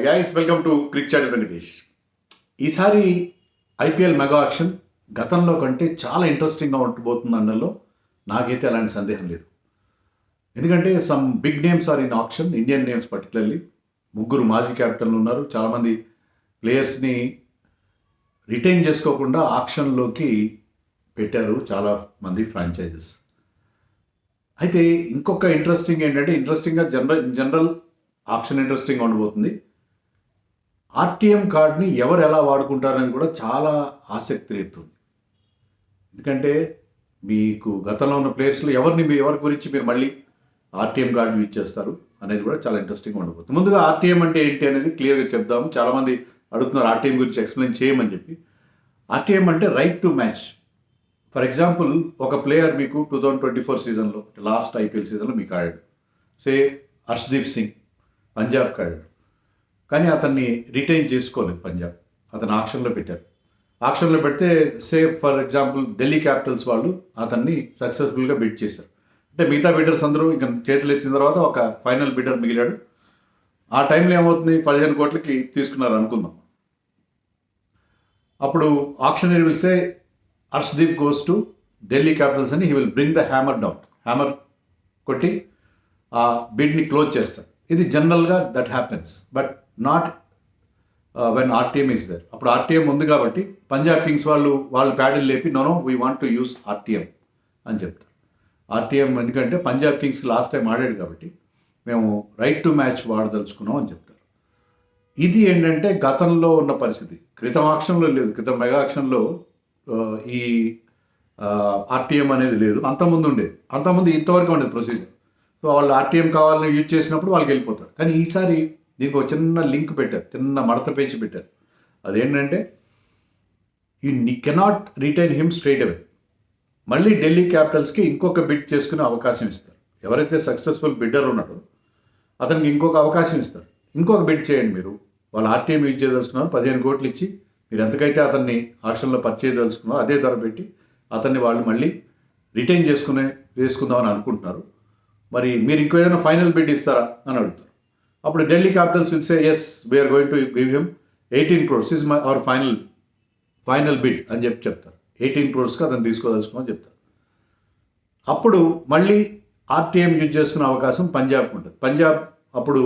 Guys welcome to crick chat Venkatesh. ఈసారి IPL mega auction గతంలో కంటే చాలా ఇంట్రెస్టింగ్గా ఉండబోతుంది అన్నలో నాకైతే అలాంటి సందేహం లేదు. ఎందుకంటే some big names are in auction, Indian names particularly. ముగ్గురు మాజీ క్యాప్టెన్లు ఉన్నారు. చాలామంది ప్లేయర్స్ని రిటైన్ చేసుకోకుండా ఆక్షన్లోకి పెట్టారు చాలా మంది ఫ్రాంచైజెస్. అయితే ఇంకొక ఇంట్రెస్టింగ్ ఏంటంటే జనరల్ ఆప్షన్ ఇంట్రెస్టింగ్ ఉండబోతుంది. ఆర్టీఎం కార్డ్ని ఎవరు ఎలా వాడుకుంటారని కూడా చాలా ఆసక్తి రేపుతుంది. ఎందుకంటే మీకు గతంలో ఉన్న ప్లేయర్స్లో ఎవరి గురించి మీరు మళ్ళీ ఆర్టీఎం కార్డు యూజ్ చేస్తారు అనేది కూడా చాలా ఇంట్రెస్టింగ్గా ఉండబోతుంది. ముందుగా ఆర్టీఎం అంటే ఏంటి అనేది క్లియర్గా చెప్దాము. చాలామంది అడుగుతున్నారు ఆర్టీఎం గురించి ఎక్స్ప్లెయిన్ చేయమని చెప్పి. ఆర్టీఎం అంటే right to match. For example, ఒక ప్లేయర్ మీకు 2024 సీజన్లో, లాస్ట్ ఐపీఎల్ సీజన్లో మీకు ఆడాడు. సే హర్షదీప్ సింగ్ పంజాబ్కి ఆడాడు, కానీ అతన్ని రిటైన్ చేసుకోలేదు పంజాబ్. అతను ఆక్షన్లో పెట్టారు. ఆక్షన్లో పెడితే say for example Delhi Capitals వాళ్ళు అతన్ని సక్సెస్ఫుల్గా బిడ్ చేశారు. అంటే మిగతా బిడ్డర్స్ అందరూ ఇంకా చేతులు ఎత్తిన తర్వాత ఒక ఫైనల్ బిడ్డర్ మిగిలాడు. ఆ టైంలో ఏమవుతుంది, 15 కోట్లకి తీసుకున్నారు అనుకుందాం. అప్పుడు auctioneer will say Harshdeep goes to Delhi Capitals అని he will bring the hammer down. Hammer కొట్టి ఆ బిడ్ని క్లోజ్ చేస్తారు. ఇది జనరల్గా that happens, but not when RTM is there. అప్పుడు ఆర్టీఎం ఉంది కాబట్టి పంజాబ్ కింగ్స్ వాళ్ళు ప్యాడిల్ లేపి no we want to use RTM అని చెప్తారు. ఆర్టీఎం ఎందుకంటే పంజాబ్ కింగ్స్ లాస్ట్ టైం ఆడాడు కాబట్టి మేము రైట్ టు మ్యాచ్ వాడదలుచుకున్నాం అని చెప్తారు. ఇది ఏంటంటే గతంలో ఉన్న పరిస్థితి. క్రితం ఆక్షన్లో లేదు, క్రితం మెగా ఆక్షన్లో ఈ ఆర్టీఎం అనేది లేదు. అంతకుముందు ఉండేది. అంతకుముందు ఇంతవరకు ఉండేది ప్రొసీజర్. సో వాళ్ళు ఆర్టీఎం కావాలని యూజ్ చేసినప్పుడు వాళ్ళకి వెళ్ళిపోతారు. కానీ ఈసారి దీనికి ఒక చిన్న లింక్ పెట్టారు, చిన్న మడత పేచి పెట్టారు. అదేంటంటే you cannot retain him straight away. మళ్ళీ ఢిల్లీ క్యాపిటల్స్కి ఇంకొక బిడ్ చేసుకునే అవకాశం ఇస్తారు. ఎవరైతే సక్సెస్ఫుల్ బిడ్డర్ ఉన్నాడో అతనికి ఇంకొక అవకాశం ఇస్తారు. ఇంకొక బిడ్ చేయండి మీరు. వాళ్ళు ఆర్టీఎం యూజ్ చేయదలుచుకున్నారు, 15 కోట్లు ఇచ్చి మీరు ఎంతకైతే ఆక్షన్లో పర్చేజ్ చేయదలుచుకున్నారో అదే ధర పెట్టి అతన్ని వాళ్ళు మళ్ళీ రిటైన్ వేసుకుందామని అనుకుంటున్నారు. మరి మీరు ఇంకో ఏదైనా ఫైనల్ బిడ్ ఇస్తారా అని అడుగుతారు. అప్పుడు Delhi Capitals will say yes we are going to give him 18 crores is our final bid అని చెప్తారు. 18 crores అతను తీసుకోదలుచుకోమని చెప్తారు. అప్పుడు మళ్ళీ ఆర్టీఎం యూజ్ చేసుకునే అవకాశం పంజాబ్కి ఉంటుంది. పంజాబ్ అప్పుడు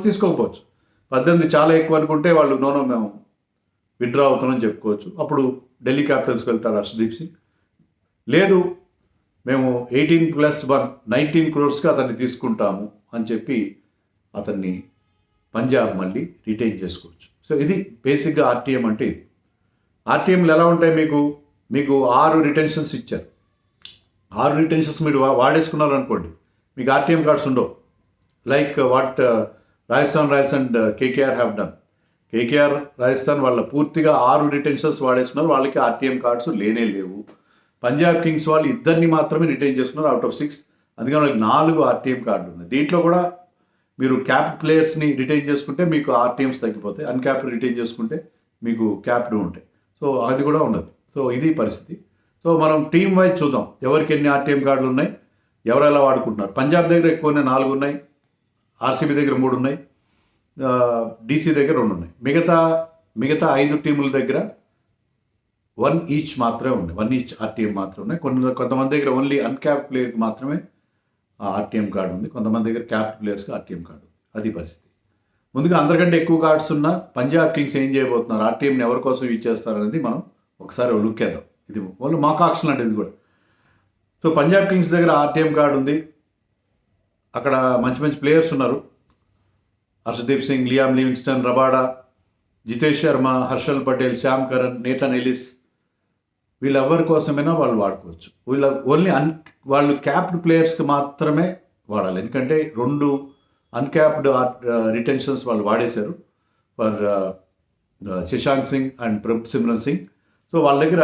తీసుకోకపోవచ్చు. 18 చాలా ఎక్కువ అనుకుంటే వాళ్ళు నోనో మేము విత్డ్రా అవుతామని చెప్పుకోవచ్చు. అప్పుడు ఢిల్లీ క్యాపిటల్స్కి వెళ్తాడు హర్షదీప్ సింగ్. లేదు మేము 18+1 19 crores అతన్ని తీసుకుంటాము అని చెప్పి అతన్ని పంజాబ్ మళ్ళీ రిటైన్ చేసుకోవచ్చు. సో ఇది బేసిక్గా ఆర్టీఎం అంటే ఇది. ఆర్టీఎంలు ఎలా ఉంటాయి, మీకు 6 రిటెన్షన్స్ ఇచ్చారు. 6 రిటెన్షన్స్ మీరు వాడేసుకున్నారు అనుకోండి, మీకు ఆర్టీఎం కార్డ్స్ ఉండవు. Like what Rajasthan Royals and KKR have done. KKR Rajasthan వాళ్ళ పూర్తిగా 6 రిటెన్షన్స్ వాడేసుకున్నారు. వాళ్ళకి ఆర్టీఎం కార్డ్స్ లేవు. పంజాబ్ కింగ్స్ వాళ్ళు 2 మాత్రమే రిటైన్ చేసుకున్నారు అవుట్ ఆఫ్ 6. అందుకని వాళ్ళకి 4 ఆర్టీఎం కార్డులు ఉన్నాయి. దీంట్లో కూడా మీరు క్యాప్డ్ ప్లేయర్స్ని రిటైన్ చేసుకుంటే మీకు ఆర్టీఎంస్ తగ్గిపోతాయి. అన్క్యాప్డ్ రిటైన్ చేసుకుంటే మీకు క్యాప్డ్ ఉంటాయి. సో అది కూడా ఉండదు. సో ఇది పరిస్థితి. సో మనం టీమ్ వైజ్ చూద్దాం ఎవరికి ఎన్ని ఆర్టీఎం కార్డులు ఉన్నాయి, ఎవరు ఎలా వాడుకుంటున్నారు. పంజాబ్ దగ్గర ఎక్కువనే 4 ఉన్నాయి, ఆర్సీబీ దగ్గర 3 ఉన్నాయి, డీసీ దగ్గర 2 ఉన్నాయి. మిగతా 5 టీముల దగ్గర 1 ఈచ్ మాత్రమే ఉన్నాయి. 1 ఈచ్ ఆర్టీఎం మాత్రమే ఉన్నాయి. కొంతమంది దగ్గర ఓన్లీ అన్క్యాప్డ్ ప్లేయర్కి మాత్రమే ఆర్టీఎం కార్డు ఉంది. కొంతమంది దగ్గర క్యాప్డ్ ప్లేయర్స్కి ఆర్టీఎం కార్డు. అది పరిస్థితి. ముందుగా అందరికంటే ఎక్కువ కార్డ్స్ ఉన్న పంజాబ్ కింగ్స్ ఏం చేయబోతున్నారు, ఆర్టీఎంని ఎవరి కోసం యూజ్ చేస్తారనేది మనం ఒకసారి లుక్ వేద్దాం. ఇది వాళ్ళు మాక్ ఆక్షన్ అంటే ఇది కూడా. సో పంజాబ్ కింగ్స్ దగ్గర ఆర్టీఎం కార్డు ఉంది. అక్కడ మంచి ప్లేయర్స్ ఉన్నారు. Harshdeep Singh, Liam Livingstone, Rabada, Jitesh Sharma, Harshal Patel, Sam Curran, Nathan Ellis, వీళ్ళెవరి కోసమైనా వాళ్ళు వాడుకోవచ్చు. వాళ్ళు క్యాప్డ్ ప్లేయర్స్కి మాత్రమే వాడాలి. ఎందుకంటే 2 అన్క్యాప్డ్ రిటెన్షన్స్ వాళ్ళు వాడేశారు for Shashank Singh and Prabhsimran Singh. So వాళ్ళ దగ్గర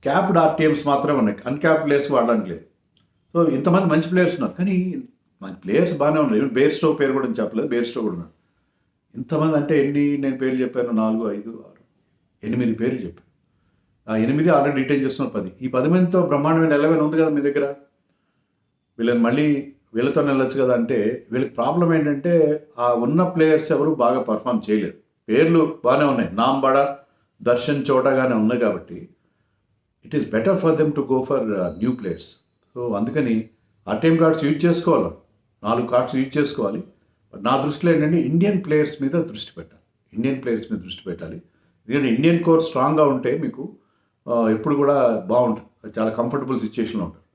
క్యాప్డ్ ఆర్టీఎమ్స్ మాత్రమే ఉన్నాయి, అన్క్యాప్డ్ ప్లేయర్స్ వాడడానికి లేదు. సో ఇంతమంది మంచి ప్లేయర్స్ ఉన్నారు, కానీ మంచి ప్లేయర్స్ బాగానే ఉన్నారు. బేర్ స్టో పేరు కూడా చెప్పలేదు, బేర్ స్టో కూడా ఉన్నారు. ఇంతమంది అంటే నేను పేర్లు చెప్పాను, 4, 5, 6, 8 పేర్లు చెప్పాను. ఆ 8 ఆల్రెడీ రిటైన్ చేస్తున్నారు. 10. ఈ 10 మందితో బ్రహ్మాండమైన 11 ఉంది కదా మీ దగ్గర. వీళ్ళని మళ్ళీ వీళ్ళతో వెళ్ళొచ్చు కదా అంటే, వీళ్ళకి ప్రాబ్లం ఏంటంటే ఆ ఉన్న ప్లేయర్స్ ఎవరు బాగా పర్ఫామ్ చేయలేదు. పేర్లు బాగానే ఉన్నాయి, నాంబడా, దర్శన్ చోటాగానే ఉన్నాయి కాబట్టి it is better for them to go for new players. So అందుకని ఆర్టీఎం కార్డ్స్ యూజ్ చేసుకోవాలి, 4 కార్డ్స్ యూజ్ చేసుకోవాలి. బట్ నా దృష్టిలో ఏంటంటే ఇండియన్ ప్లేయర్స్ మీద దృష్టి పెట్టాలి, ఎందుకంటే ఇండియన్ కోర్ స్ట్రాంగ్గా ఉంటే మీకు ఎప్పుడు కూడా బాగుంటుంది, చాలా కంఫర్టబుల్ సిచ్యుయేషన్లో ఉంటుంది.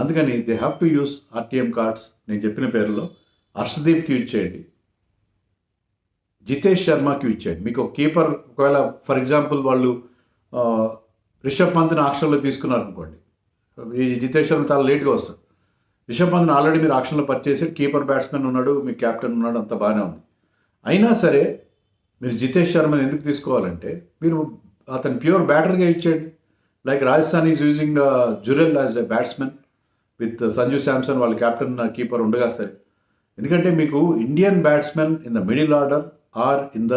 అందుకని they have to use RTM cards. నేను చెప్పిన పేర్లలో హర్షదీప్కి యూజ్ చేయండి, జితేష్ శర్మకి యూజ్ చేయండి. మీకు కీపర్ ఒకవేళ ఫర్ ఎగ్జాంపుల్ వాళ్ళు రిషబ్ పంత్ని ఆక్షన్లో తీసుకున్నారనుకోండి, ఈ జితేష్ శర్మ చాలా లేట్గా వస్తారు. రిషబ్ పంత్ని ఆల్రెడీ మీరు ఆక్షన్లో పర్చేసి కీపర్ బ్యాట్స్మెన్ ఉన్నాడు, మీ కెప్టెన్ ఉన్నాడు, అంత బాగానే ఉంది. అయినా సరే మీరు జితేష్ శర్మని ఎందుకు తీసుకోవాలంటే మీరు అతను ప్యూర్ బ్యాటర్గా ఇచ్చేయండి. Like Rajasthan is using Jurel as a batsmen with Sanju Samson వాళ్ళ కెప్టెన్ కీపర్ ఉండగా సరే. ఎందుకంటే మీకు Indian batsmen in the middle order are in the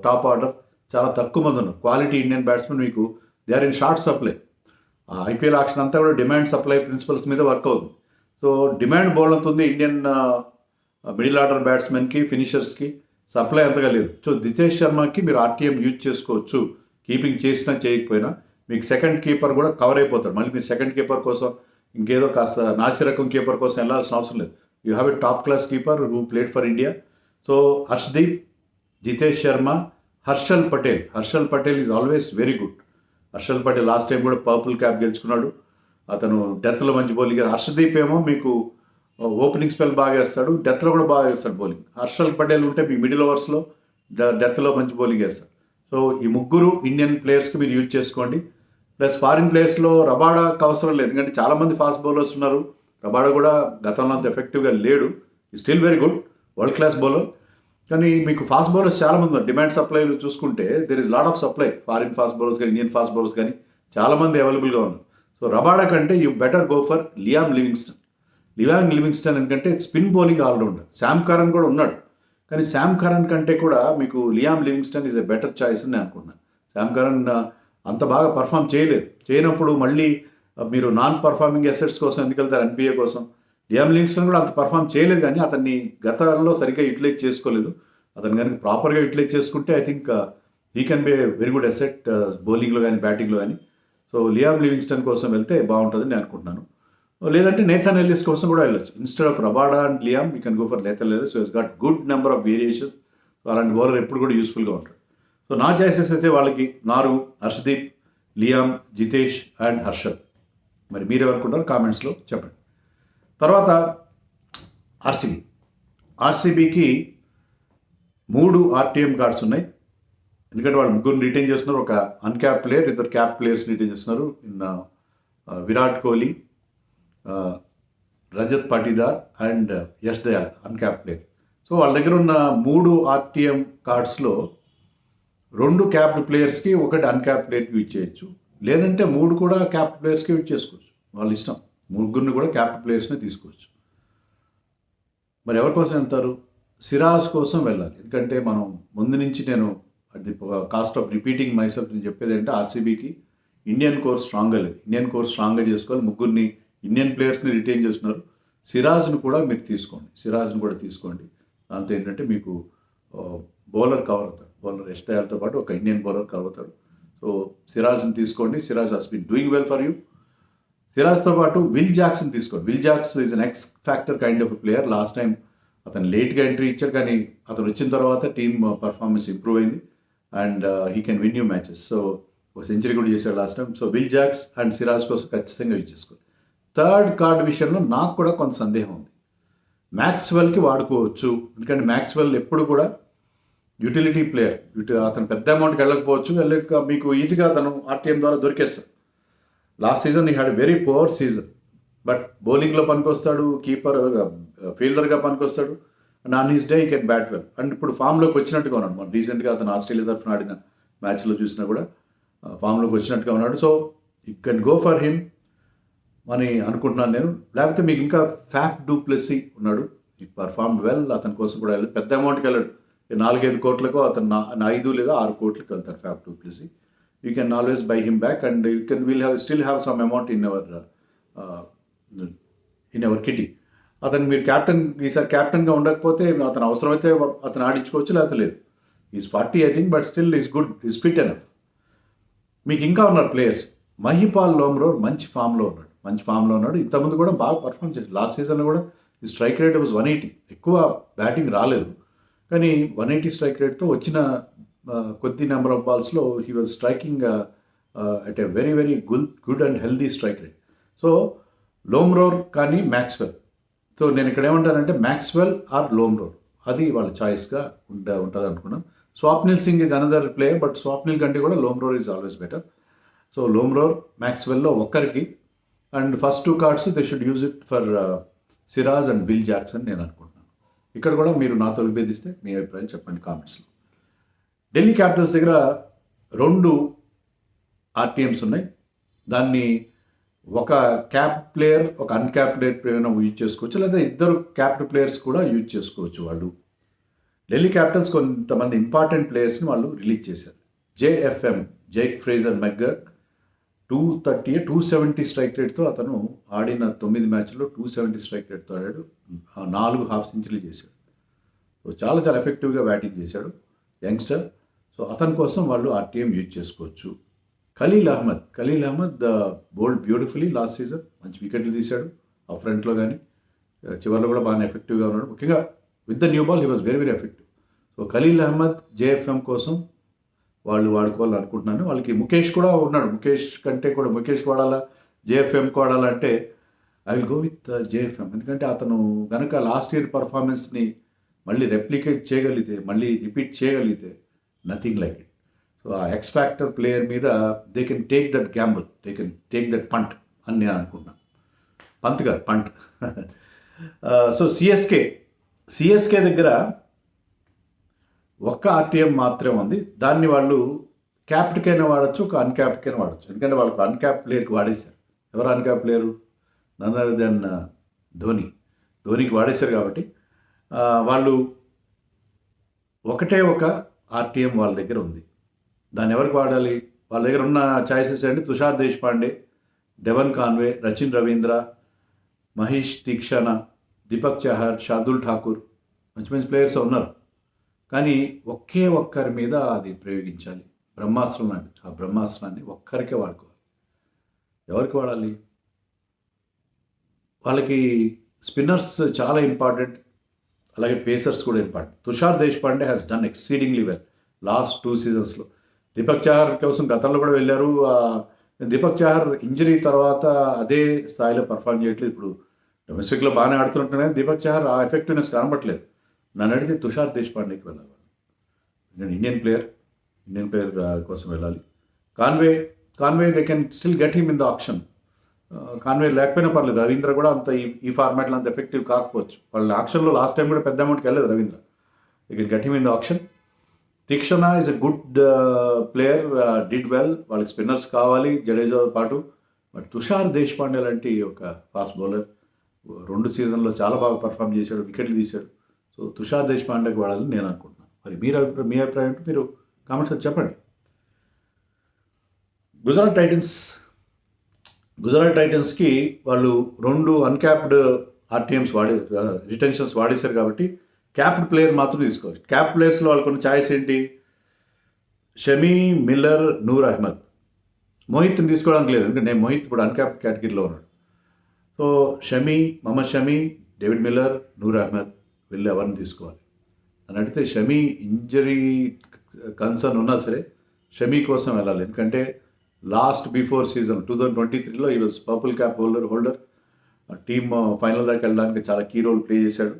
top order చాలా తక్కువ మంది ఉన్నారు. క్వాలిటీ ఇండియన్ బ్యాట్స్మెన్ మీకు they are in short supply. IPL auction అంతా కూడా డిమాండ్ సప్లై ప్రిన్సిపల్స్ మీద వర్క్ అవుతుంది. సో డిమాండ్ బౌల్ అవుతుంది ఇండియన్ మిడిల్ ఆర్డర్ బ్యాట్స్మెన్కి, ఫినిషర్స్కి సప్లై అంతగా లేదు. సో జితేష్ శర్మకి మీరు ఆర్టీఎం యూజ్ చేసుకోవచ్చు, కీపింగ్ చేసినా చేయకపోయినా. మీకు సెకండ్ కీపర్ కూడా కవర్ అయిపోతాడు. మళ్ళీ మీరు సెకండ్ కీపర్ కోసం ఇంకేదో కాస్త నాసిరకం కీపర్ కోసం వెళ్ళాల్సిన అవసరం లేదు. You have a top class keeper who played for India. So Harshdeep, Jitesh Sharma, Harshal Patel is always very good. Harshal Patel last time కూడా పర్పుల్ క్యాప్ గెలుచుకున్నాడు. అతను డెత్లో మంచి బౌలింగ్. హర్షదీప్ ఏమో మీకు ఓపెనింగ్ స్పెల్ బాగా వేస్తాడు, డెత్లో కూడా బాగా వేస్తాడు బౌలింగ్. హర్షల్ పటేల్ ఉంటే మీకు మిడిల్ ఓవర్స్లో డెత్లో మంచి బౌలింగ్ వేస్తాడు. సో ఈ ముగ్గురు ఇండియన్ ప్లేయర్స్కి మీరు యూజ్ చేసుకోండి. ప్లస్ ఫారిన్ ప్లేయర్స్లో రబాడాకి అవసరం లేదు, ఎందుకంటే చాలామంది ఫాస్ట్ బౌలర్స్ ఉన్నారు. రబాడా కూడా గతంలో అంత ఎఫెక్టివ్గా లేడు, he still very good, world class bowler. కానీ మీకు ఫాస్ట్ బౌలర్స్ చాలామంది ఉన్నారు. డిమాండ్ సప్లైలు చూసుకుంటే there is lot of supply, foreign fast bowlers కానీ ఇండియన్ ఫాస్ట్ బౌలర్స్ కానీ చాలామంది అవైలబుల్గా ఉన్నారు. సో రబాడా కంటే you better go for Liam Livingstone ఎందుకంటే spin bowling allrounder. Sam Curran కూడా ఉన్నాడు, కానీ శామ్ కరన్ కంటే కూడా మీకు Liam Livingstone is a better choice అని నేను అనుకున్నాను. శామ్ కరన్ అంత బాగా పర్ఫామ్ చేయనప్పుడు మళ్ళీ మీరు నాన్ పర్ఫార్మింగ్ అసెట్స్ కోసం ఎందుకు వెళ్తారు, ఎన్పిఏ కోసం. లియామ్ లివింగ్స్టన్ కూడా అంత పర్ఫామ్ చేయలేదు, కానీ అతన్ని గతంలో సరిగ్గా యూటిలైజ్ చేసుకోలేదు. అతను కనుక ప్రాపర్గా యూటిలైజ్ చేసుకుంటే I think he can be very good asset బౌలింగ్లో కానీ బ్యాటింగ్లో కానీ. సో లియామ్ లివింగ్స్టన్ కోసం వెళ్తే బాగుంటుందని నేను అనుకుంటున్నాను. లేదంటే నేథన్ ఎల్లిస్ కోసం కూడా వెళ్ళొచ్చు. Instead of Rabada and Liam you can go for Nathan Ellis. So it's got good number of variations. అలాంటి బౌలర్ ఎప్పుడు కూడా యూస్ఫుల్గా ఉంటాడు. సో నా చాయిసెస్ అయితే వాళ్ళకి 4: హర్షదీప్, లియామ్, జితేష్ అండ్ హర్షల్. మరి మీరు ఎవరుకుంటారు కామెంట్స్లో చెప్పండి. తర్వాత ఆర్సీబీకి 3 ఆర్టీఎం కార్డ్స్ ఉన్నాయి. ఎందుకంటే వాళ్ళు ముగ్గురు రిటైన్ చేస్తున్నారు. ఒక uncap player, 2 cap players retain చేస్తున్నారు. Virat Kohli, Rajat Patidar and Yash Dayal uncap player. So వాళ్ళ దగ్గర ఉన్న 3 ఆర్టీఎం కార్డ్స్లో 2 క్యాప్డ్ ప్లేయర్స్కి, 1 అన్క్యాప్ ప్లేయర్కి యూజ్ చేయొచ్చు. లేదంటే 3 కూడా క్యాప్డ్ ప్లేయర్స్కి యూజ్ చేసుకోవచ్చు, వాళ్ళ ఇష్టం. ముగ్గురిని కూడా క్యాప్డ్ ప్లేయర్స్ని తీసుకోవచ్చు. మరి ఎవరి కోసం వెళ్తారు? సిరాజ్ కోసం వెళ్ళాలి. ఎందుకంటే మనం ముందు నుంచి నేను at the cost of repeating myself నేను చెప్పేది ఏంటంటే ఆర్సీబీకి ఇండియన్ కోర్ స్ట్రాంగ్గా లేదు. ఇండియన్ కోర్ స్ట్రాంగ్గా చేసుకోవాలి. ముగ్గురిని ఇండియన్ ప్లేయర్స్ని రిటైన్ చేస్తున్నారు. సిరాజ్ను కూడా మీరు తీసుకోండి. దాంతో ఏంటంటే మీకు బౌలర్ కవర్ అవుతాడు. బౌలర్ యష్ దయాల్తో పాటు ఒక ఇండియన్ బౌలర్ కవర్ అవుతాడు. సో సిరాజ్ని తీసుకోండి. Siraj has been doing well for you. సిరాజ్తో పాటు విల్ జాక్స్ని తీసుకోండి. Will Jacks is an X factor kind of player. Last time అతను లేట్గా ఎంట్రీ ఇచ్చారు, కానీ అతను వచ్చిన తర్వాత టీమ్ పర్ఫార్మెన్స్ ఇంప్రూవ్ అయింది and he can win you matches. So ఒక సెంచరీ కూడా చేశాడు last time. So Will jacks and Siraj కోసం ఖచ్చితంగా యూజ్ చేసుకోండి. థర్డ్ కార్డ్ విషయంలో నాకు కూడా కొంత సందేహం ఉంది. మ్యాక్స్వెల్కి వాడుకోవచ్చు, ఎందుకంటే మ్యాక్స్వెల్ ఎప్పుడు కూడా యూటిలిటీ ప్లేయర్. అతను పెద్ద అమౌంట్కి వెళ్ళక మీకు ఈజీగా అతను ఆర్టీఎం ద్వారా దొరికేస్తాడు. Last season he had very poor season, but బౌలింగ్లో పనికొస్తాడు, కీపర్ ఫీల్డర్గా పనికొస్తాడు and on his day he can bat well. And ఇప్పుడు ఫామ్లోకి వచ్చినట్టుగా ఉన్నాడు. మన రీసెంట్గా అతను ఆస్ట్రేలియా తరఫున ఆడిన మ్యాచ్లో చూసినా కూడా ఫామ్లోకి వచ్చినట్టుగా ఉన్నాడు. So you can go for him అని అనుకుంటున్నాను నేను. లేకపోతే మీకు ఇంకా ఫ్యాఫ్ డూ ప్లెస్సీ ఉన్నాడు, ఈ పర్ఫార్మ్ వెల్. అతని కోసం కూడా వెళ్ళదు, పెద్ద అమౌంట్కి వెళ్ళాడు. 4-5 కోట్లకు అతను 5 లేదా 6 కోట్లకు వెళ్తారు Faf du Plessis. You can always buy him back and will still have some amount in our kitty. అతను మీరు ఈసారి క్యాప్టెన్గా ఉండకపోతే అతను అవసరమైతే అతను ఆడించుకోవచ్చు, లేకపోతే లేదు. Is 40 I think, but still is good, is fit enough. మీకు ఇంకా ఉన్నారు ప్లేయర్స్. మహిపాల్ లోమ్రోర్ మంచి ఫామ్లో ఉన్నాడు. ఇంతకుముందు కూడా బాగా పర్ఫామ్ చేశాడు. లాస్ట్ సీజన్లో కూడా ఈ స్ట్రైక్ రేట్ వాజ్ 180. ఎక్కువ బ్యాటింగ్ రాలేదు, కానీ 180 స్ట్రైక్ రేట్తో వచ్చిన కొద్ది నెంబర్ ఆఫ్ బాల్స్లో he was striking at a very very good and healthy strike rate. So Lomror కానీ మ్యాక్స్వెల్. సో నేను ఇక్కడ ఏమంటానంటే మ్యాక్స్వెల్ ఆర్ లోమ్రోర్, అది వాళ్ళ చాయిస్గా ఉంటుంది అనుకున్నాను. Swapnil Singh is another player, but Swapnil కంటే కూడా Lomror is always better. So Lomror మ్యాక్స్వెల్లో ఒక్కరికి, and first 2 cards they should use it for Siraj and Will Jackson నేను అనుకుంటున్నాను. ఇక్కడ కూడా మీరు నాతో విభేదిస్తే మీ అభిప్రాయం చెప్పండి కామెంట్స్లో. ఢిల్లీ క్యాపిటల్స్ దగ్గర 2 ఆర్టీఎమ్స్ ఉన్నాయి. దాన్ని ఒక క్యాప్ ప్లేయర్, ఒక అన్క్యాప్ ప్లేయర్ యూజ్ చేసుకోవచ్చు, లేదా 2 క్యాప్డ్ ప్లేయర్స్ కూడా యూజ్ చేసుకోవచ్చు. వాళ్ళు ఢిల్లీ క్యాపిటల్స్ కొంతమంది ఇంపార్టెంట్ ప్లేయర్స్ని వాళ్ళు రిలీజ్ చేశారు. జేఎఫ్ఎం, జైక్ ఫ్రేజర్ మెగ్గర్ 270 స్ట్రైక్ రేట్తో అతను ఆడిన 9 మ్యాచ్ల్లో 270 స్ట్రైక్ రేట్తో ఆడాడు. 4 హాఫ్ సెంచరీలు చేశాడు. సో చాలా చాలా ఎఫెక్టివ్గా బ్యాటింగ్ చేశాడు యంగ్స్టర్. సో అతని కోసం వాళ్ళు ఆర్టీఎం యూజ్ చేసుకోవచ్చు. Khaleel Ahmed bowled beautifully last season, మంచి వికెట్లు తీశాడు ఆ ఫ్రంట్లో, కానీ చివరిలో కూడా బాగా ఎఫెక్టివ్గా ఉన్నాడు. ముఖ్యంగా with the new ball he was very very effective. So Khaleel Ahmed జేఎఫ్ఎం కోసం వాళ్ళు వాడుకోవాలని అనుకుంటున్నాను. వాళ్ళకి ముఖేష్ కూడా ఉన్నాడు. ముఖేష్ వాడాలా, జేఎఫ్ఎంకి వాడాలంటే I will go with JFM. ఎందుకంటే అతను కనుక లాస్ట్ ఇయర్ పర్ఫార్మెన్స్ని మళ్ళీ రెప్లికేట్ చేయగలిగితే, మళ్ళీ రిపీట్ చేయగలిగితే, నథింగ్ లైక్ ఇట్. సో ఆ ఎక్స్ ఫ్యాక్టర్ ప్లేయర్ మీద they can take that gamble, they can take that punt అని నేను అనుకుంటున్నాను. పంట్. సో సిఎస్కే దగ్గర ఒక్క ఆర్టీఎం మాత్రమే ఉంది. దాన్ని వాళ్ళు క్యాప్ట్కైనా వాడచ్చు, ఒక అన్క్యాప్ట్కైనా వాడచ్చు. ఎందుకంటే వాళ్ళకు అన్క్యాప్ ప్లేయర్కి వాడేశారు. ఎవరు uncap player? None other than ధోనికి వాడేశారు. కాబట్టి వాళ్ళు ఒకటే ఒక ఆర్టీఎం వాళ్ళ దగ్గర ఉంది. దాన్ని ఎవరికి వాడాలి? వాళ్ళ దగ్గర ఉన్న చాయిసెస్ ఏంటి? తుషార్ దేశ్పాండే, డెవన్ కాన్వే, రచిన్ రవీంద్ర, మహేష్ తీక్షణ, దీపక్ చహర్, షార్దుల్ ఠాకూర్, మంచి ప్లేయర్స్ ఉన్నారు. కానీ ఒకే ఒక్కరి మీద అది ప్రయోగించాలి. బ్రహ్మాస్త్రం లాంటి ఆ బ్రహ్మాస్త్రాన్ని ఒక్కరికే వాడుకోవాలి. ఎవరికి వాడాలి? వాళ్ళకి స్పిన్నర్స్ చాలా ఇంపార్టెంట్, అలాగే పేసర్స్ కూడా important. Tushar Deshpande has done exceedingly well last 2 సీజన్స్లో. దీపక్ చహర్ కోసం గతంలో కూడా వెళ్ళారు. దీపక్ చహర్ ఇంజరీ తర్వాత అదే స్థాయిలో పర్ఫామ్ చేయట్లేదు. ఇప్పుడు డొమెస్టిక్లో బాగానే ఆడుతుంటున్నాయి, దీపక్ చహర్ ఆ ఎఫెక్టివ్నెస్ కనబట్లేదు. నన్ను అడిగితే తుషార్ దేశ్పాండేకి వెళ్ళాలి. నేను ఇండియన్ ప్లేయర్ కోసం వెళ్ళాలి. Conway they can still get him in the option. Conway లేకపోయినా పర్లేదు. రవీంద్ర కూడా అంత ఈ ఫార్మాట్లో అంత ఎఫెక్టివ్ కాకపోవచ్చు. వాళ్ళ ఆప్షన్లో లాస్ట్ టైం కూడా పెద్ద అమౌంట్కి వెళ్ళలేదు Ravindra. They can get him in the option. Theekshana is a good player, did well. వాళ్ళకి స్పిన్నర్స్ కావాలి జడేజా పాటు. బట్ తుషార్ దేశ్పాండే లాంటి ఒక ఫాస్ట్ బౌలర్ 2 సీజన్లో చాలా బాగా పర్ఫామ్ చేశాడు, వికెట్లు తీశాడు. సో తుషార్ దేశ్పాండేకి వాడాలని నేను అనుకుంటున్నాను. మరి మీ అభిప్రాయం ఏంటి? మీరు కామెంట్స్ చెప్పండి. గుజరాత్ టైటన్స్కి వాళ్ళు 2 అన్క్యాప్డ్ ఆర్టీఎమ్స్ రిటెన్షన్స్ వాడేశారు. కాబట్టి క్యాప్డ్ ప్లేయర్ మాత్రం తీసుకోవచ్చు. క్యాప్ ప్లేయర్స్లో వాళ్ళకున్న ఛాయిస్ ఏంటి? షమీ, మిల్లర్, నూర్ అహ్మద్. మోహిత్ని తీసుకోవడానికి లేదు, ఎందుకంటే మోహిత్ ఇప్పుడు అన్క్యాప్డ్ కేటగిరీలో ఉన్నాడు. So Mohammed Shami, David Miller, Noor Ahmad వీళ్ళు ఎవరిని తీసుకోవాలి అని అడిగితే, షమీ ఇంజరీ కన్సర్న్ ఉన్నా సరే షమీ కోసం వెళ్ళాలి. ఎందుకంటే బిఫోర్ సీజన్ 2023లో ఈ was purple cap holder. Team final దాకా వెళ్ళడానికి చాలా కీ రోల్ ప్లే చేశాడు.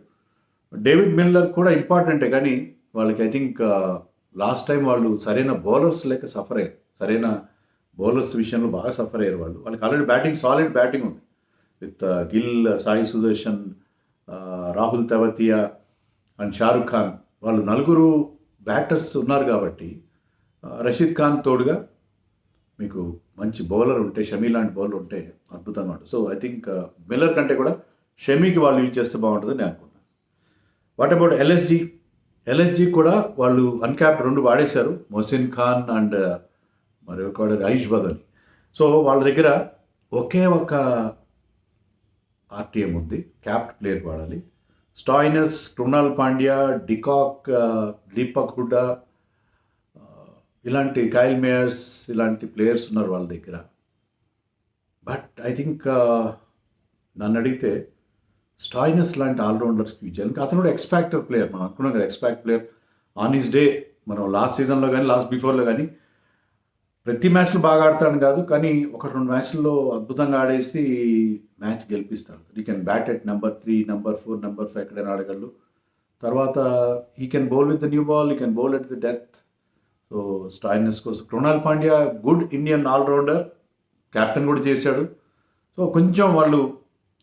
డేవిడ్ మిల్లర్ కూడా ఇంపార్టెంటే, కానీ వాళ్ళకి ఐ థింక్ లాస్ట్ టైం వాళ్ళు సరైన బౌలర్స్ లేక సఫర్ అయ్యారు. సరైన బౌలర్స్ విషయంలో బాగా సఫర్ అయ్యారు. వాళ్ళకి ఆల్రెడీ సాలిడ్ బ్యాటింగ్ ఉంది విత్ గిల్, సాయి సుదర్శన్, రాహుల్ తెవతియా అండ్ షారుఖ్ ఖాన్. వాళ్ళు 4 బ్యాటర్స్ ఉన్నారు. కాబట్టి రషీద్ ఖాన్ తోడుగా మీకు మంచి బౌలర్ ఉంటే, షమీ లాంటి బౌలర్ ఉంటే అద్భుతం అన్నమాట. సో ఐ థింక్ మిల్లర్ కంటే కూడా షమీకి వాళ్ళు యూజ్ చేస్తే బాగుంటుందని నేను అనుకుంటున్నాను. వాట్ అబౌట్ ఎల్ఎస్జీ కూడా వాళ్ళు అన్క్యాప్ 2 వాడేశారు, మొహసిన్ ఖాన్ అండ్ మరి ఒక ఆయుష్ బదల్. సో వాళ్ళ దగ్గర ఒకే ఒక ఆర్టీఎం ఉంది, క్యాప్డ్ ప్లేయర్ వాడాలి. స్టాయినస్, కృణాల్ పాండ్యా, డికాక్, దీపక్ హుడా, ఇలాంటి కైల్ మేయర్స్ ఇలాంటి ప్లేయర్స్ ఉన్నారు వాళ్ళ దగ్గర. బట్ ఐ థింక్ నన్ను అడిగితే స్టాయినస్ లాంటి ఆల్రౌండర్స్కి ఇచ్చారు. ఇంకా అతను కూడా ఎక్స్ఫాక్టర్ ప్లేయర్, మనం అనుకున్నాం కదా ఎక్స్ఫాక్ట్ ప్లేయర్ ఆన్ హిస్ డే. మనం లాస్ట్ సీజన్లో కానీ లాస్ట్ బిఫోర్లో కానీ ప్రతి మ్యాచ్లో బాగా ఆడతాడు కాదు, కానీ 1-2 మ్యాచ్ల్లో అద్భుతంగా ఆడేసి మ్యాచ్ గెలిపిస్తాడు. He can bat at number 3, number 4, number 5 ఎక్కడైనా ఆడగలడు. తర్వాత he can bowl with the new ball, he can bowl at the death. So Stoinis కోసం Krunal Pandya good Indian allrounder, captain కూడా చేశాడు. సో కొంచెం వాళ్ళు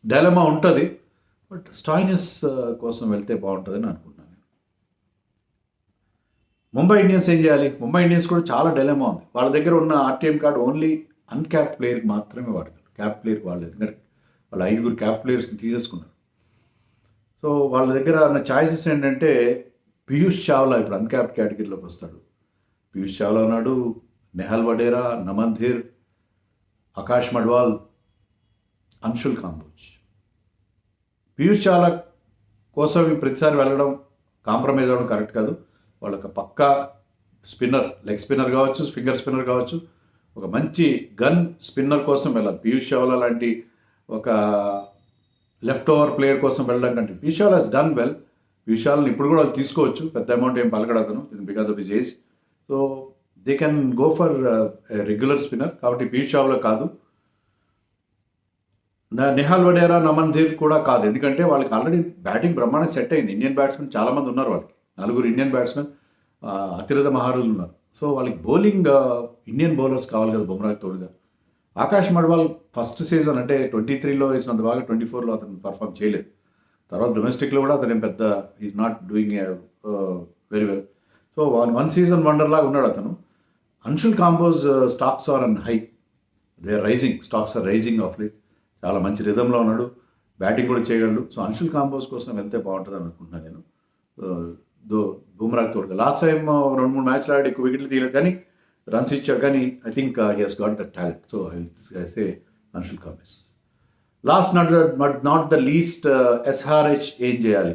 డైలమా ఉంటుంది, బట్ స్టాయినస్ కోసం వెళ్తే బాగుంటుందని అనుకుంటున్నాను. ముంబై ఇండియన్స్ ఏం చేయాలి? ముంబై ఇండియన్స్ కూడా చాలా డైలమా ఉంది. వాళ్ళ దగ్గర ఉన్న ఆర్టీఎం కార్డు ఓన్లీ అన్క్యాప్ ప్లేయర్కి మాత్రమే వాడతారు, క్యాప్ ప్లేయర్కి వాడలేదు. ఎందుకంటే వాళ్ళు 5 క్యాప్ ప్లేయర్స్ని తీసేసుకున్నారు. సో వాళ్ళ దగ్గర ఉన్న ఛాయిసెస్ ఏంటంటే పీయూష్ చావ్లా ఇప్పుడు అన్క్యాప్ కేటగిరీలోకి వస్తాడు. పీయూష్ చావ్లా ఉన్నాడు, నెహల్ వడేరా, నమన్ ధీర్, ఆకాష్ మడ్వాల్, అన్షుల్ కాంబోజ్. పీయూష్ చావ్లా కోసం ప్రతిసారి వెళ్ళడం, కాంప్రమైజ్ అవ్వడం కరెక్ట్ కాదు. వాళ్ళొక పక్కా స్పిన్నర్, లెగ్ స్పిన్నర్ కావచ్చు, ఫింగర్ స్పిన్నర్ కావచ్చు, ఒక మంచి గన్ స్పిన్నర్ కోసం వెళ్ళాలి. పీయూష్ చావ్లా లాంటి ఒక లెఫ్ట్ ఓవర్ ప్లేయర్ కోసం వెళ్ళడం కంటే Piyush Chawla has done well. Piyush చావ్లాని ఇప్పుడు కూడా వాళ్ళు తీసుకోవచ్చు, పెద్ద అమౌంట్ ఏం పలకడతను because of his age. So they can go for regular spinner. కాబట్టి పీయూష్ చావ్లా కాదు, నెహాల్ వడేరా, నమన్ ధీర్ కూడా కాదు. ఎందుకంటే వాళ్ళకి ఆల్రెడీ బ్యాటింగ్ బ్రహ్మాండం సెట్ అయింది. ఇండియన్ బ్యాట్స్మెన్ చాలామంది ఉన్నారు, వాళ్ళకి 4 ఇండియన్ బ్యాట్స్మెన్ అతిరథ మహారులు ఉన్నారు. సో వాళ్ళకి బౌలింగ్ ఇండియన్ బౌలర్స్ కావాలి కదా బుమ్రాకి తోడుగా. ఆకాష్ మడ్వాల్ ఫస్ట్ సీజన్ అంటే 23లో వేసినంత బాగా 24లో అతను పర్ఫామ్ చేయలేదు. తర్వాత డొమెస్టిక్లో కూడా అతను పెద్ద is not doing very well. So one season wonder లాగా ఉన్నాడు అతను. Anshul Kamboj stocks are on high, they are rising, stocks are rising of late. చాలా మంచి రిధంలో ఉన్నాడు, బ్యాటింగ్ కూడా చేయగలడు. సో అన్షుల్ కాంబోజ్ కోసం వెళ్తే బాగుంటుంది అనుకుంటున్నాను నేను. బుమ్రాకి తోడుగా లాస్ట్ టైం 2-3 మ్యాచ్లు ఆడి ఎక్కువ వికెట్లు తీయలేదు, కానీ రన్స్ ఇచ్చాడు. కానీ I think he he's got the talent. So I say Anshul Kamboj. Last not the least SRH ఏం చేయాలి?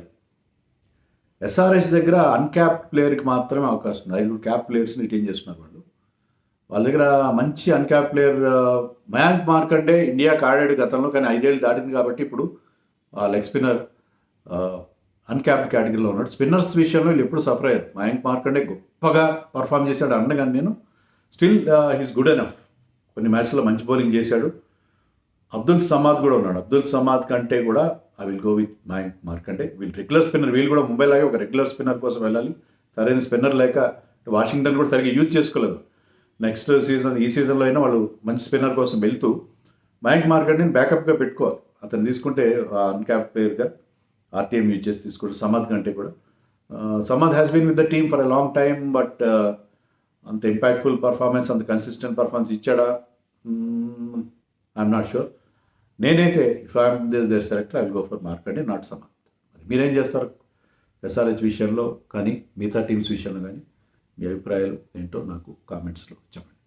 ఎస్ఆర్హెచ్ దగ్గర అన్క్యాప్డ్ ప్లేయర్కి మాత్రమే అవకాశం ఉంది. 5 క్యాప్ ప్లేయర్స్ని రిటైన్ చేస్తున్నారు వాళ్ళు. వాళ్ళ దగ్గర మంచి అన్క్యాప్ ప్లేయర్ మయాంక్ మార్కండే ఇండియాకి ఆడాడు గతంలో, కానీ 5 ఏళ్ళు దాటింది కాబట్టి ఇప్పుడు లెగ్ స్పిన్నర్ అన్క్యాప్డ్ కేటగిరీలో ఉన్నాడు. స్పిన్నర్స్ విషయంలో వీళ్ళు ఎప్పుడు సఫర్ అయ్యారు. మయాంక్ మార్కండే గొప్పగా పర్ఫామ్ చేశాడు అన్నగాని నేను స్టిల్ హీస్ గుడ్ ఎనఫ్. కొన్ని మ్యాచ్లో మంచి బౌలింగ్ చేశాడు. అబ్దుల్ సమాద్ కూడా ఉన్నాడు. అబ్దుల్ సమాద్ కంటే కూడా I will go with Mayank Markande. వీళ్ళు రెగ్యులర్ స్పిన్నర్, వీళ్ళు కూడా ముంబై లాగే ఒక రెగ్యులర్ స్పిన్నర్ కోసం వెళ్ళాలి. సరైన స్పిన్నర్ లేక వాషింగ్టన్ కూడా సరిగ్గా యూజ్ చేసుకోలేదు. నెక్స్ట్ సీజన్, ఈ సీజన్లో అయినా వాళ్ళు మంచి స్పిన్నర్ కోసం వెళ్తూ మయాంక్ మార్కండేని బ్యాకప్గా పెట్టుకోవాలి. అతను తీసుకుంటే అన్క్యాప్ ప్లేయర్గా ఆర్టీఎం యూజ్ చేసి తీసుకోండి. సమాద్ కంటే కూడా Samad has been with the team for a long time, but అంత ఇంపాక్ట్ఫుల్ పర్ఫార్మెన్స్, అంత కన్సిస్టెంట్ పర్ఫార్మెన్స్ ఇచ్చాడా? I'm not sure. నేనైతే if I'm there selector I will go for Markande, not Samad. మరి మీరేం చేస్తారు ఎస్ఆర్హెచ్ విషయంలో కానీ మిగతా టీమ్స్ విషయంలో కానీ? మీ అభిప్రాయాలు ఏంటో నాకు కామెంట్స్లో చెప్పండి.